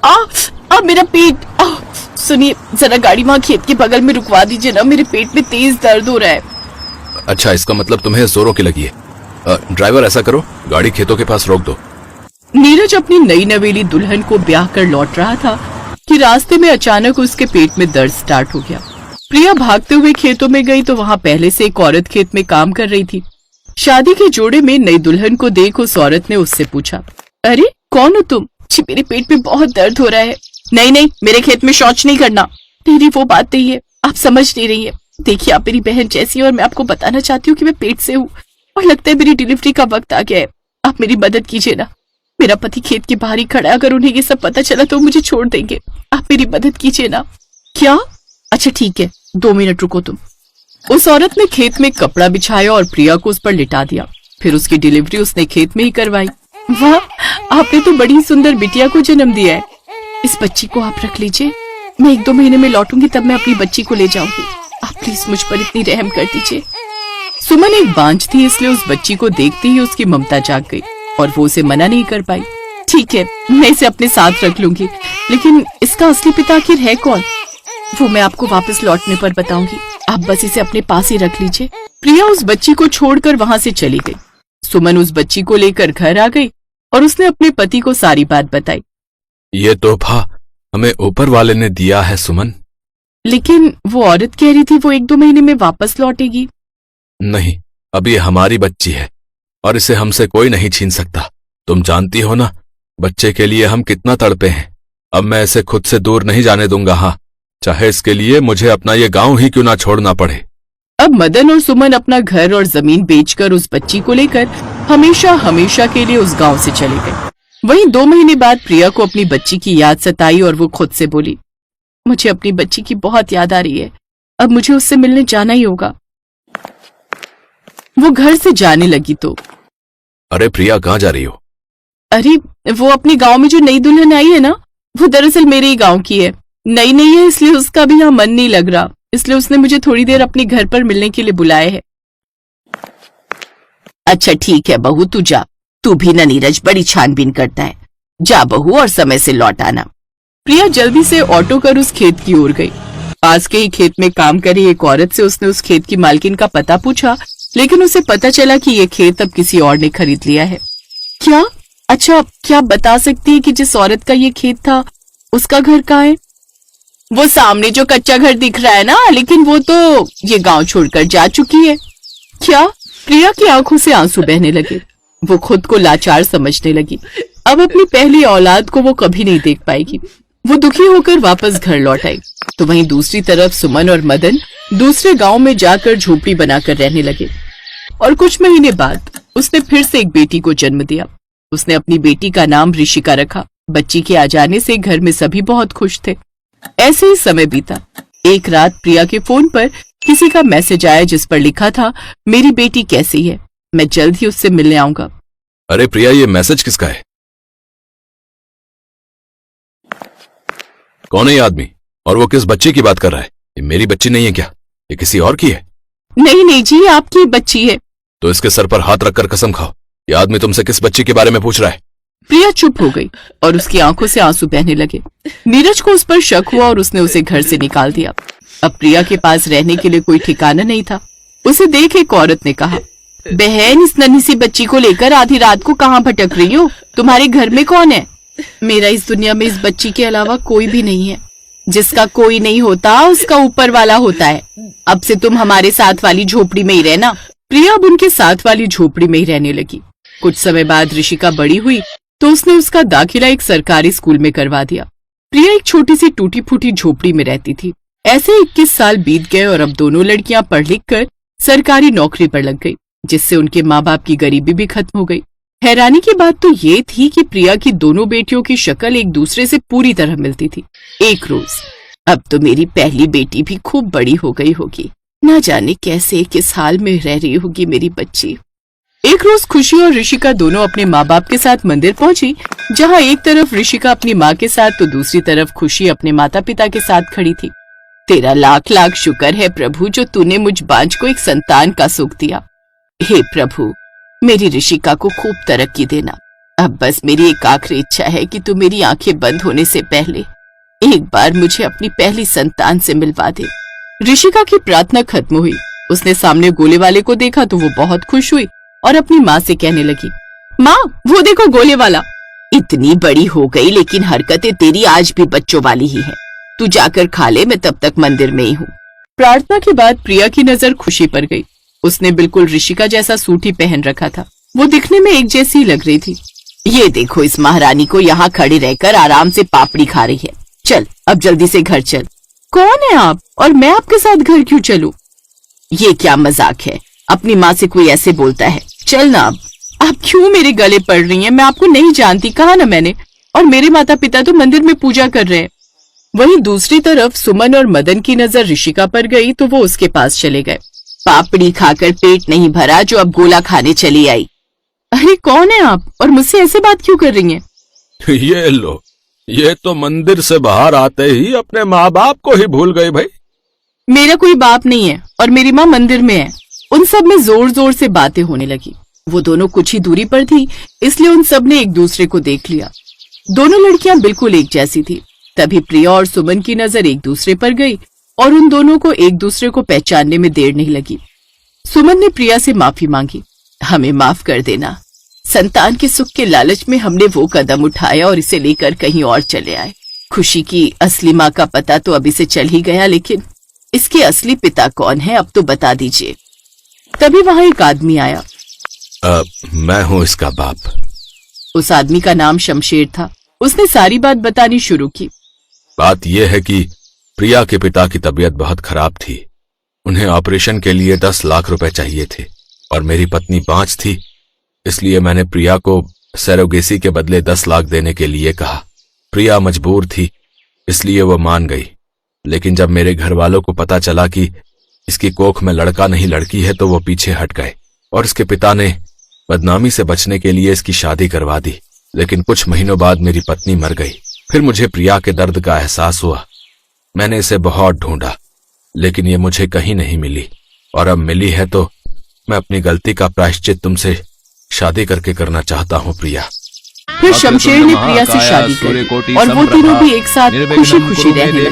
आ, मेरा पेट। सुनिए जरा गाड़ी वहाँ खेत के बगल में रुकवा दीजिए ना, मेरे पेट में तेज दर्द हो रहा है। अच्छा, इसका मतलब तुम्हें जोरों की लगी है। ड्राइवर ऐसा करो, गाड़ी खेतों के पास रोक दो। नीरज अपनी नई नवेली दुल्हन को ब्याह कर लौट रहा था कि रास्ते में अचानक उसके पेट में दर्द स्टार्ट हो गया। प्रिया भागते हुए खेतों में गई तो वहाँ पहले से एक औरत खेत में काम कर रही थी। शादी के जोड़े में नई दुल्हन को देख उस औरत ने उससे पूछा, अरे कौन हो तुम? जी मेरे पेट में बहुत दर्द हो रहा है। नहीं, मेरे खेत में शौच नहीं करना। तेरी वो बात नहीं है, आप समझ नहीं रही है। देखिए आप मेरी बहन जैसी है और मैं आपको बताना चाहती हूँ कि मैं पेट से हूँ और लगता है मेरी डिलीवरी का वक्त आ गया है। आप मेरी मदद कीजिए ना। मेरा पति खेत के बाहर ही खड़ा है, अगर उन्हें ये सब पता चला तो मुझे छोड़ देंगे। आप मेरी मदद कीजिए ना। क्या? अच्छा ठीक है, 2 मिनट रुको तुम। उस औरत ने खेत में कपड़ा बिछाया और प्रिया को उस पर लिटा दिया। फिर उसकी डिलीवरी उसने खेत में ही करवाई। वाह, आपने तो बड़ी सुंदर बिटिया को जन्म दिया है। इस बच्ची को आप रख लीजिए, मैं 1-2 महीने में लौटूंगी, तब मैं अपनी बच्ची को ले जाऊंगी। आप प्लीज मुझ पर इतनी रहम कर दीजिए। सुमन एक बांझ थी, इसलिए उस बच्ची को देखते ही उसकी ममता जाग गई और वो उसे मना नहीं कर पाई। ठीक है, मैं इसे अपने साथ रख लूंगी, लेकिन इसका असली पिता आखिर है कौन, वो मैं आपको वापस लौटने पर बताऊंगी। आप बस इसे अपने पास ही रख लीजिए। प्रिया उस बच्ची को छोड़कर वहाँ से चली गई। सुमन उस बच्ची को लेकर घर आ गई और उसने अपने पति को सारी बात बताई। ये तोहफा हमें ऊपर वाले ने दिया है सुमन। लेकिन वो औरत कह रही थी वो 1-2 महीने में वापस लौटेगी। नहीं, अब ये हमारी बच्ची है और इसे हमसे कोई नहीं छीन सकता। तुम जानती हो ना बच्चे के लिए हम कितना तड़पे हैं। अब मैं इसे खुद से दूर नहीं जाने दूंगा, हाँ, चाहे इसके लिए मुझे अपना ये गांव ही क्यों ना छोड़ना पड़े। अब मदन और सुमन अपना घर और जमीन बेचकर उस बच्ची को लेकर हमेशा हमेशा के लिए उस गांव से चले गए। वहीं 2 महीने बाद प्रिया को अपनी बच्ची की याद सताई और वो खुद से बोली, मुझे अपनी बच्ची की बहुत याद आ रही है, अब मुझे उससे मिलने जाना ही होगा। वो घर से जाने लगी तो, अरे प्रिया, कहाँ जा रही हो? अरे वो अपने गांव में जो नई दुल्हन आई है ना, वो दरअसल मेरे ही गांव की है। नई नहीं है इसलिए उसका भी यहाँ मन नहीं लग रहा, इसलिए उसने मुझे थोड़ी देर अपने घर पर मिलने के लिए बुलाया है। अच्छा ठीक है बहू, तू जा। तू भी ना नीरज बड़ी छानबीन करता है। जा बहू और समय से लौट आना। प्रिया जल्दी से ऑटो कर उस खेत की ओर गई। पास के ही खेत में काम करी एक औरत से उसने उस खेत की मालकिन का पता पूछा, लेकिन उसे पता चला कि ये खेत अब किसी और ने खरीद लिया है। क्या? अच्छा, क्या बता सकती है कि जिस औरत का ये खेत था उसका घर कहाँ है? वो सामने जो कच्चा घर दिख रहा है ना, लेकिन वो तो ये गांव छोड़कर जा चुकी है। क्या? प्रिया की आंखों से आंसू बहने लगे। वो खुद को लाचार समझने लगी। अब अपनी पहली औलाद को वो कभी नहीं देख पाएगी। वो दुखी होकर वापस घर लौट आई तो वहीं दूसरी तरफ सुमन और मदन दूसरे गांव में जाकर झोपड़ी बनाकर रहने लगे। और कुछ महीने बाद उसने फिर से एक बेटी को जन्म दिया। उसने अपनी बेटी का नाम ऋषिका रखा। बच्ची के आ जाने से घर में सभी बहुत खुश थे। ऐसे ही समय बीता। एक रात प्रिया के फोन पर किसी का मैसेज आया जिस पर लिखा था, मेरी बेटी कैसी है, मैं जल्द ही उससे मिलने आऊंगा। अरे प्रिया, ये मैसेज किसका है? कौन है ये आदमी और वो किस बच्ची की बात कर रहा है? ये मेरी बच्ची नहीं है क्या? ये किसी और की है? नहीं जी, आपकी बच्ची है। तो इसके सर पर हाथ रखकर कसम खाओ, ये आदमी तुमसे किस बच्ची के बारे में पूछ रहा है? प्रिया चुप हो गई और उसकी आंखों से आंसू बहने लगे। नीरज को उस पर शक हुआ और उसने उसे घर से निकाल दिया। अब प्रिया के पास रहने के लिए कोई ठिकाना नहीं था। उसे देख एक औरत ने कहा, बहन, इस नन्ही सी बच्ची को लेकर आधी रात को कहाँ भटक रही हो? तुम्हारे घर में कौन है? मेरा इस दुनिया में इस बच्ची के अलावा कोई भी नहीं है। जिसका कोई नहीं होता उसका ऊपर वाला होता है। अब से तुम हमारे साथ वाली झोपड़ी में ही रहना। प्रिया अब उनके साथ वाली झोपड़ी में ही रहने लगी। कुछ समय बाद ऋषिका बड़ी हुई तो उसने उसका दाखिला एक सरकारी स्कूल में करवा दिया। प्रिया एक छोटी सी टूटी फूटी झोपड़ी में रहती थी। ऐसे 21 साल बीत गए और अब दोनों लड़कियां पढ़ लिख कर सरकारी नौकरी पर लग गई, जिससे उनके माँ बाप की गरीबी भी खत्म हो गई। हैरानी की बात तो ये थी कि प्रिया की दोनों बेटियों की शक्ल एक दूसरे से पूरी तरह मिलती थी। एक रोज, अब तो मेरी पहली बेटी भी खूब बड़ी हो गई होगी, ना जाने कैसे किस हाल में रह रही होगी मेरी बच्ची। एक रोज खुशी और ऋषिका दोनों अपने माँ बाप के साथ मंदिर पहुंची, जहाँ एक तरफ ऋषिका अपनी माँ के साथ तो दूसरी तरफ खुशी अपने माता पिता के साथ खड़ी थी। तेरा लाख लाख शुक्र है प्रभु, जो तूने मुझ बांझ को एक संतान का सुख दिया। हे प्रभु, मेरी ऋषिका को खूब तरक्की देना। अब बस मेरी एक आखिरी इच्छा है कि तू मेरी आंखें बंद होने से पहले एक बार मुझे अपनी पहली संतान से मिलवा दे। ऋषिका की प्रार्थना खत्म हुई। उसने सामने गोले वाले को देखा तो वो बहुत खुश हुई और अपनी माँ से कहने लगी, माँ वो देखो गोले वाला। इतनी बड़ी हो गई लेकिन हरकतें तेरी आज भी बच्चों वाली ही हैं। तू जाकर खा ले, मैं तब तक मंदिर में ही हूँ। प्रार्थना के बाद प्रिया की नजर खुशी पर गई। उसने बिल्कुल ऋषिका जैसा सूट ही पहन रखा था। वो दिखने में एक जैसी लग रही थी। ये देखो, इस महारानी को यहाँ खड़ी रहकर आराम से पापड़ी खा रही है। चल अब जल्दी से घर चल। कौन है आप और मैं आपके साथ घर क्यों चलूं? ये क्या मजाक है? अपनी माँ से कोई ऐसे बोलता है? चल ना अब। आप क्यों मेरे गले पड़ रही हैं? मैं आपको नहीं जानती, कहा ना मैंने। और मेरे माता पिता तो मंदिर में पूजा कर रहे हैं। वहीं दूसरी तरफ सुमन और मदन की नजर ऋषिका पर गई तो वो उसके पास चले गए। पापड़ी खाकर पेट नहीं भरा जो अब गोला खाने चली आई। अरे कौन है आप और मुझसे ऐसे बात क्यों कर रही हैं? ये लो, ये तो मंदिर से बाहर आते ही अपने माँ बाप को ही भूल गई भाई। मेरा कोई बाप नहीं है और मेरी माँ मंदिर में है। उन सब में जोर जोर से बातें होने लगी। वो दोनों कुछ ही दूरी पर थी, इसलिए उन सब ने एक दूसरे को देख लिया। दोनों लड़कियां बिल्कुल एक जैसी थी। तभी प्रिया और सुमन की नजर एक दूसरे पर गई और उन दोनों को एक दूसरे को पहचानने में देर नहीं लगी। सुमन ने प्रिया से माफी मांगी। हमें माफ कर देना। संतान के सुख के लालच में हमने वो कदम उठाया और इसे लेकर कहीं और चले आए। खुशी की असली माँ का पता तो अभी से चल ही गया, लेकिन इसके असली पिता कौन है अब तो बता दीजिए। तभी वहां एक आदमी आया। मैं हूँ इसका बाप। उस आदमी का नाम शमशेर था। उसने सारी बात बतानी शुरू की। बात यह है कि प्रिया के पिता की तबीयत बहुत खराब थी। उन्हें ऑपरेशन के लिए 10 लाख रुपए चाहिए थे और मेरी पत्नी 5 थी। इसलिए मैंने प्रिया को सरोगेसी के बदले 10 लाख देने के लिए कहा। प्रिया मजबूर थी, इसलिए वो मान गई। लेकिन जब मेरे घर वालों को पता चला कि इसकी कोख में लड़का नहीं लड़की है तो वो पीछे हट गए और इसके पिता ने बदनामी से बचने के लिए इसकी शादी करवा दी। लेकिन कुछ महीनों बाद मेरी पत्नी मर गई। फिर मुझे प्रिया के दर्द का एहसास हुआ। मैंने इसे बहुत ढूंढा, लेकिन ये मुझे कहीं नहीं मिली और अब मिली है तो मैं अपनी गलती का प्रायश्चित तुमसे शादी करके करना चाहता हूँ प्रिया। फिर शमशेर ने प्रिया से शादी की और वो तीनों भी एक साथ खुशी खुशी रहने लगे।